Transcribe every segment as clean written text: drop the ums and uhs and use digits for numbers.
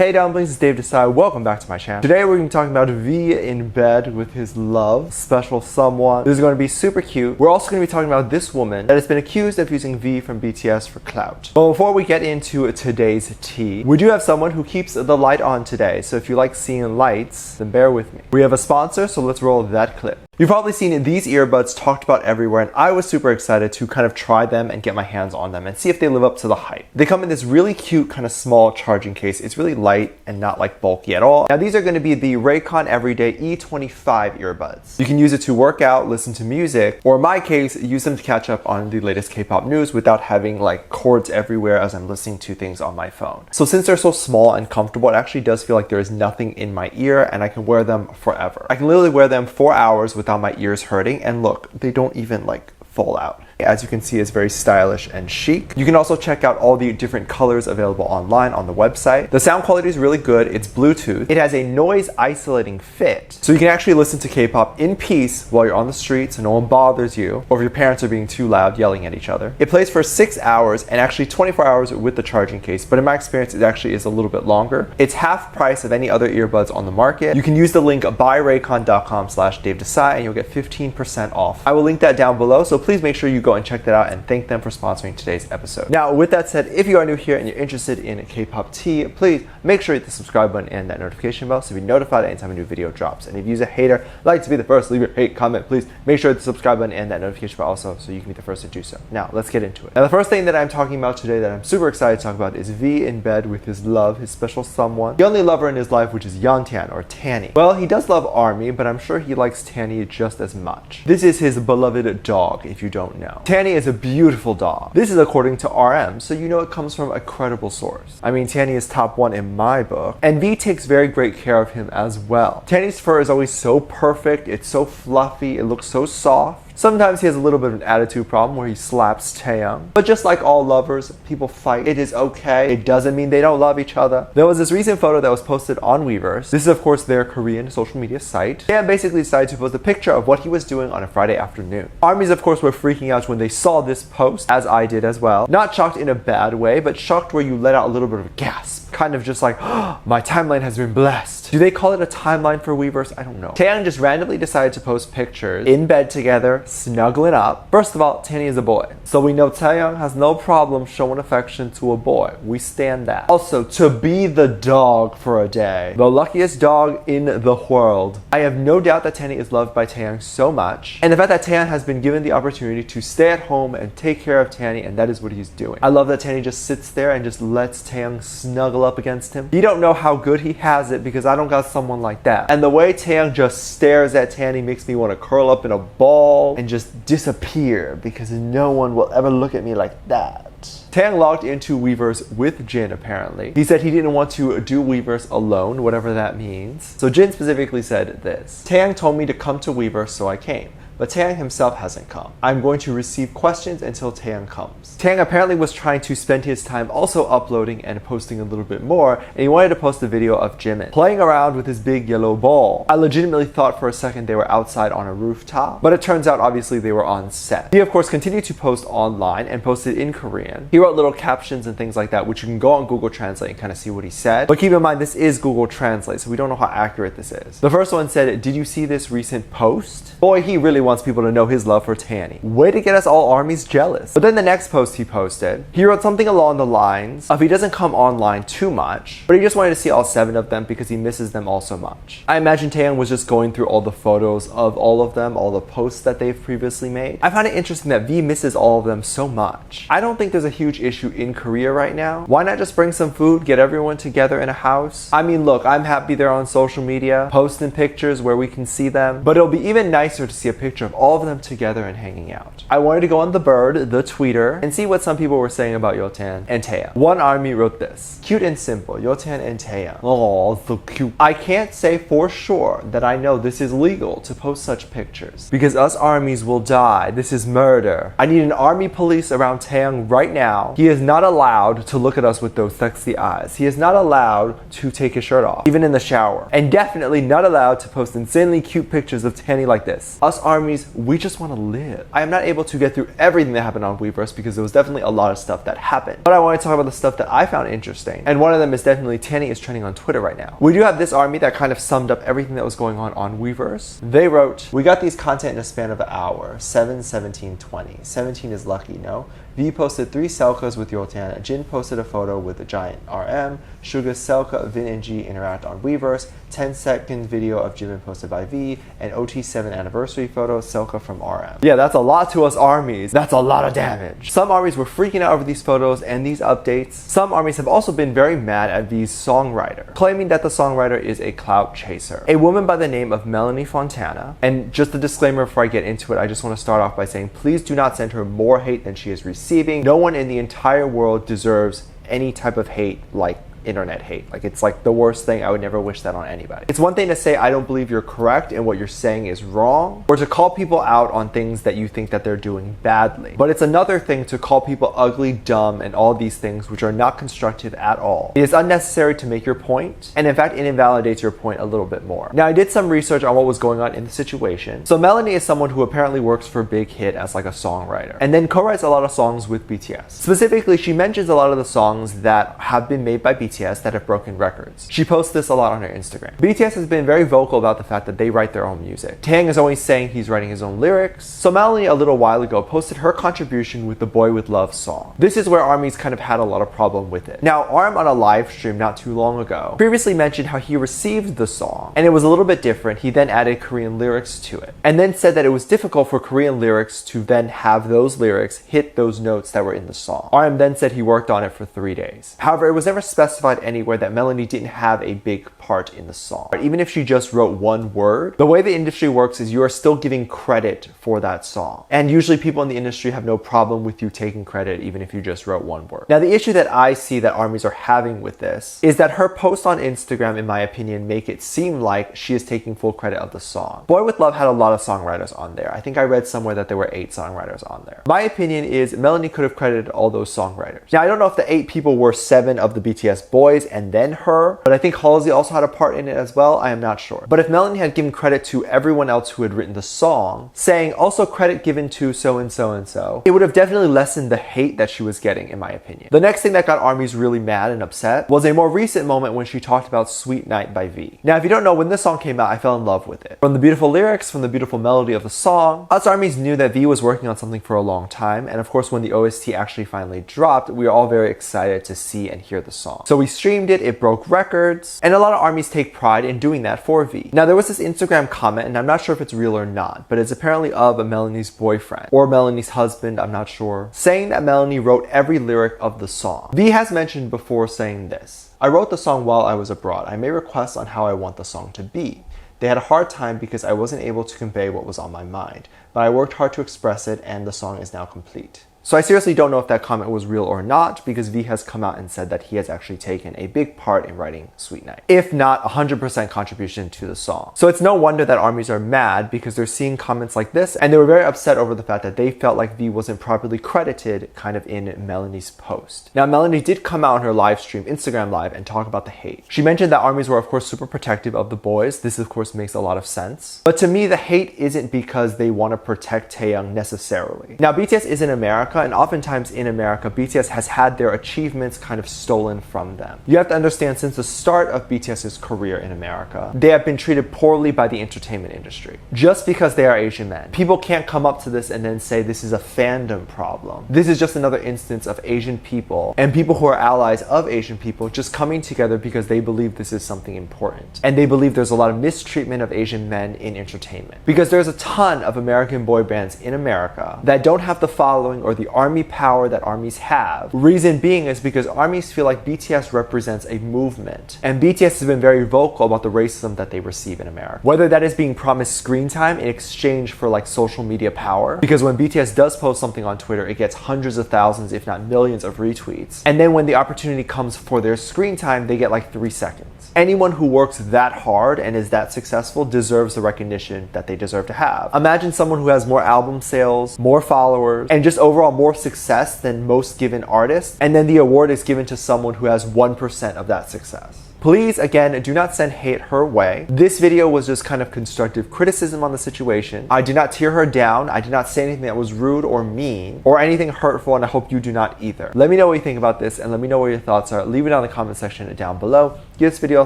Hey dumplings, it's Dave Desai. Welcome back to my channel. Today we're going to be talking about V in bed with his love, special someone. This is going to be super cute. We're also going to be talking about this woman that has been accused of using V from BTS for clout. But before we get into today's tea, we do have someone who keeps the light on today. So if you like seeing lights, then bear with me. We have a sponsor, so let's roll that clip. You've probably seen these earbuds talked about everywhere, and I was super excited to kind of try them and get my hands on them and see if they live up to the hype. They come in this really cute kind of small charging case. It's really light and not like bulky at all. Now these are going to be the Raycon Everyday E25 earbuds. You can use it to work out, listen to music, or in my case, use them to catch up on the latest K-pop news without having like cords everywhere as I'm listening to things on my phone. So since they're so small and comfortable, it actually does feel like there is nothing in my ear and I can wear them forever. I can literally wear them 4 hours without my ears hurting, and look, they don't even like fall out. As you can see, it's very stylish and chic. You can also check out all the different colors available online on the website. The sound quality is really good. It's Bluetooth. It has a noise isolating fit, so you can actually listen to K-pop in peace while you're on the street so no one bothers you, or if your parents are being too loud yelling at each other. It plays for 6 hours and actually 24 hours with the charging case, but in my experience it actually is a little bit longer. It's half price of any other earbuds on the market. You can use the link buyraycon.com/DaveDesai and you'll get 15% off. I will link that down below, so please make sure you go and check that out and thank them for sponsoring today's episode. Now, with that said, if you are new here and you're interested in K-pop tea, please make sure you hit the subscribe button and that notification bell so you'll be notified anytime a new video drops. And if you're a hater, like to be the first to leave your hate comment, please make sure to hit the subscribe button and that notification bell also so you can be the first to do so. Now, let's get into it. Now, the first thing that I'm talking about today that I'm super excited to talk about is V in bed with his love, his special someone, the only lover in his life, which is Yeontan or Tanny. Well, he does love ARMY, but I'm sure he likes Tanny just as much. This is his beloved dog, if you don't know. Tanny is a beautiful dog. This is according to RM, so you know it comes from a credible source. I mean, Tanny is top 1 in my book, and V takes very great care of him as well. Tanny's fur is always so perfect, it's so fluffy, it looks so soft. Sometimes he has a little bit of an attitude problem where he slaps Taeyang. But just like all lovers, people fight. It is okay. It doesn't mean they don't love each other. There was this recent photo that was posted on weverse. This is of course their Korean social media site. Taeyang basically decided to post a picture of what he was doing on a Friday afternoon. ARMYs of course were freaking out when they saw this post, as I did as well. Not shocked in a bad way, but shocked where you let out a little bit of a gasp. Kind of just like, oh, my timeline has been blessed. Do they call it a timeline for weverse? I don't know. Taeyang just randomly decided to post pictures in bed together, snuggling up. First of all, Tanny is a boy, so we know Taeyang has no problem showing affection to a boy. We stand that. Also, to be the dog for a day, the luckiest dog in the world. I have no doubt that Tanny is loved by Taeyang so much, and the fact that Taeyang has been given the opportunity to stay at home and take care of Tanny, and that is what he's doing. I love that Tanny just sits there and just lets Taeyang snuggle up against him. You don't know how good he has it because I don't got someone like that. And the way Taeyang just stares at Tanny makes me want to curl up in a ball and just disappear because no one will ever look at me like that. Taeyang logged into weverse with Jin apparently. He said he didn't want to do weverse alone, whatever that means. So Jin specifically said this: Taeyang told me to come to weverse, so I came. But Taeyang himself hasn't come. I'm going to receive questions until Taeyang comes. Taeyang apparently was trying to spend his time also uploading and posting a little bit more, and he wanted to post a video of Jimin playing around with his big yellow ball. I legitimately thought for a second they were outside on a rooftop, but it turns out obviously they were on set. He of course continued to post online and posted in Korean. He wrote little captions and things like that, which you can go on Google Translate and kind of see what he said. But keep in mind, this is Google Translate, so we don't know how accurate this is. The first one said, "Did you see this recent post?" Boy, he really wants people to know his love for Tanny. Way to get us all ARMYs jealous. But then the next post he posted, he wrote something along the lines of he doesn't come online too much, but he just wanted to see all 7 of them because he misses them all so much. I imagine Taeyang was just going through all the photos of all of them, all the posts that they've previously made. I find it interesting that V misses all of them so much. I don't think there's a huge issue in Korea right now. Why not just bring some food, get everyone together in a house? I mean, look, I'm happy they're on social media, posting pictures where we can see them, but it'll be even nicer to see a picture of all of them together and hanging out. I wanted to go on The Bird, the tweeter, and see what some people were saying about Yeontan and Taeyang. One ARMY wrote this: cute and simple, Yeontan and Taeyang. Oh, so cute. I can't say for sure that I know this is legal to post such pictures because us ARMYs will die. This is murder. I need an ARMY police around Taeyang right now. He is not allowed to look at us with those sexy eyes. He is not allowed to take his shirt off, even in the shower. And definitely not allowed to post insanely cute pictures of Tanny like this. Us ARMYs ARMYs, we just want to live. I am not able to get through everything that happened on Weverse because there was definitely a lot of stuff that happened. But I want to talk about the stuff that I found interesting. And one of them is definitely Tanny is trending on Twitter right now. We do have this ARMY that kind of summed up everything that was going on Weverse. They wrote, "We got these content in a span of an hour. 7, 17, 20. 17 is lucky, no? V posted 3 selkas with Fontana. Jin posted a photo with a giant RM. Suga, Selka, Vin, and G interact on Weverse. 10-second video of Jimin posted by V. And OT7 anniversary photo, Selka from RM." Yeah, that's a lot to us ARMYs. That's a lot of damage. Some ARMYs were freaking out over these photos and these updates. Some ARMYs have also been very mad at V's songwriter, claiming that the songwriter is a clout chaser. A woman by the name of Melanie Fontana. And just a disclaimer before I get into it, I just want to start off by saying, please do not send her more hate than she is receiving. No one in the entire world deserves any type of hate like internet hate. Like, it's like the worst thing. I would never wish that on anybody. It's one thing to say I don't believe you're correct and what you're saying is wrong, or to call people out on things that you think that they're doing badly. But it's another thing to call people ugly, dumb, and all these things which are not constructive at all. It is unnecessary to make your point, and in fact it invalidates your point a little bit more. Now, I did some research on what was going on in the situation. So Melanie is someone who apparently works for Big Hit as like a songwriter, and then co-writes a lot of songs with BTS. Specifically, she mentions a lot of the songs that have been made by BTS that have broken records. She posts this a lot on her Instagram. BTS has been very vocal about the fact that they write their own music. Tang is always saying he's writing his own lyrics. So Melanie a little while ago posted her contribution with the Boy With Love song. This is where ARMYs kind of had a lot of problem with it. Now, ARM on a live stream not too long ago previously mentioned how he received the song and it was a little bit different. He then added Korean lyrics to it and then said that it was difficult for Korean lyrics to then have those lyrics hit those notes that were in the song. RM then said he worked on it for 3 days. However, it was never specified anywhere that Melanie didn't have a big part in the song. But even if she just wrote one word, the way the industry works is you are still giving credit for that song. And usually people in the industry have no problem with you taking credit even if you just wrote one word. Now, the issue that I see that ARMYs are having with this is that her posts on Instagram, in my opinion, make it seem like she is taking full credit of the song. Boy With Love had a lot of songwriters on there. I think I read somewhere that there were 8 songwriters on there. My opinion is Melanie could have credited all those songwriters. Now, I don't know if the 8 people were 7 of the BTS boys and then her, but I think Halsey also had a part in it as well. I am not sure. But if Melanie had given credit to everyone else who had written the song, saying also credit given to so and so and so, it would have definitely lessened the hate that she was getting, in my opinion. The next thing that got ARMYs really mad and upset was a more recent moment when she talked about Sweet Night by V. Now, if you don't know, when this song came out, I fell in love with it. From the beautiful lyrics, from the beautiful melody of the song, us ARMYs knew that V was working on something for a long time, and of course when the OST actually finally dropped, we were all very excited to see and hear the song. So we streamed it, it broke records, and a lot of ARMYs take pride in doing that for V. Now, there was this Instagram comment, and I'm not sure if it's real or not, but it's apparently of Melanie's boyfriend or Melanie's husband, I'm not sure, saying that Melanie wrote every lyric of the song. V has mentioned before saying this: "I wrote the song while I was abroad. I made requests on how I want the song to be. They had a hard time because I wasn't able to convey what was on my mind, but I worked hard to express it and the song is now complete." So I seriously don't know if that comment was real or not, because V has come out and said that he has actually taken a big part in writing Sweet Night, if not 100% contribution to the song. So it's no wonder that ARMYs are mad, because they're seeing comments like this and they were very upset over the fact that they felt like V wasn't properly credited kind of in Melanie's post. Now, Melanie did come out on her live stream, Instagram live, and talk about the hate. She mentioned that ARMYs were of course super protective of the boys. This of course makes a lot of sense. But to me, the hate isn't because they want to protect Taeyang necessarily. Now, BTS is in America, and oftentimes in America, BTS has had their achievements kind of stolen from them. You have to understand, since the start of BTS's career in America, they have been treated poorly by the entertainment industry. Just because they are Asian men. People can't come up to this and then say this is a fandom problem. This is just another instance of Asian people and people who are allies of Asian people just coming together because they believe this is something important. And they believe there's a lot of mistreatment of Asian men in entertainment. Because there's a ton of American boy bands in America that don't have the following or the ARMY power that ARMYs have. Reason being is because ARMYs feel like BTS represents a movement, and BTS has been very vocal about the racism that they receive in America. Whether that is being promised screen time in exchange for like social media power, because when BTS does post something on Twitter, it gets hundreds of thousands, if not millions of retweets. And then when the opportunity comes for their screen time, they get like 3 seconds. Anyone who works that hard and is that successful deserves the recognition that they deserve to have. Imagine someone who has more album sales, more followers, and just overall more success than most given artists, and then the award is given to someone who has 1% of that success. Please, again, do not send hate her way. This video was just kind of constructive criticism on the situation. I did not tear her down. I did not say anything that was rude or mean or anything hurtful, and I hope you do not either. Let me know what you think about this, and let me know what your thoughts are. Leave it down in the comment section down below. Give this video a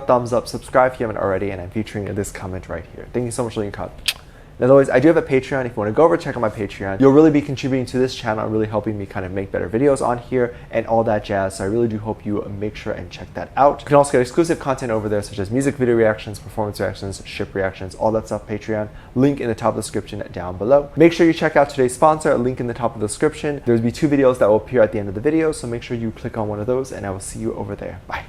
thumbs up, subscribe if you haven't already, and I'm featuring this comment right here. Thank you so much for leaving a comment. As always, I do have a Patreon. If you want to go over, check out my Patreon. You'll really be contributing to this channel and really helping me kind of make better videos on here and all that jazz. So I really do hope you make sure and check that out. You can also get exclusive content over there, such as music video reactions, performance reactions, ship reactions, all that stuff. Patreon, link in the top of the description down below. Make sure you check out today's sponsor, a link in the top of the description. There'll be 2 videos that will appear at the end of the video, so make sure you click on one of those, and I will see you over there. Bye.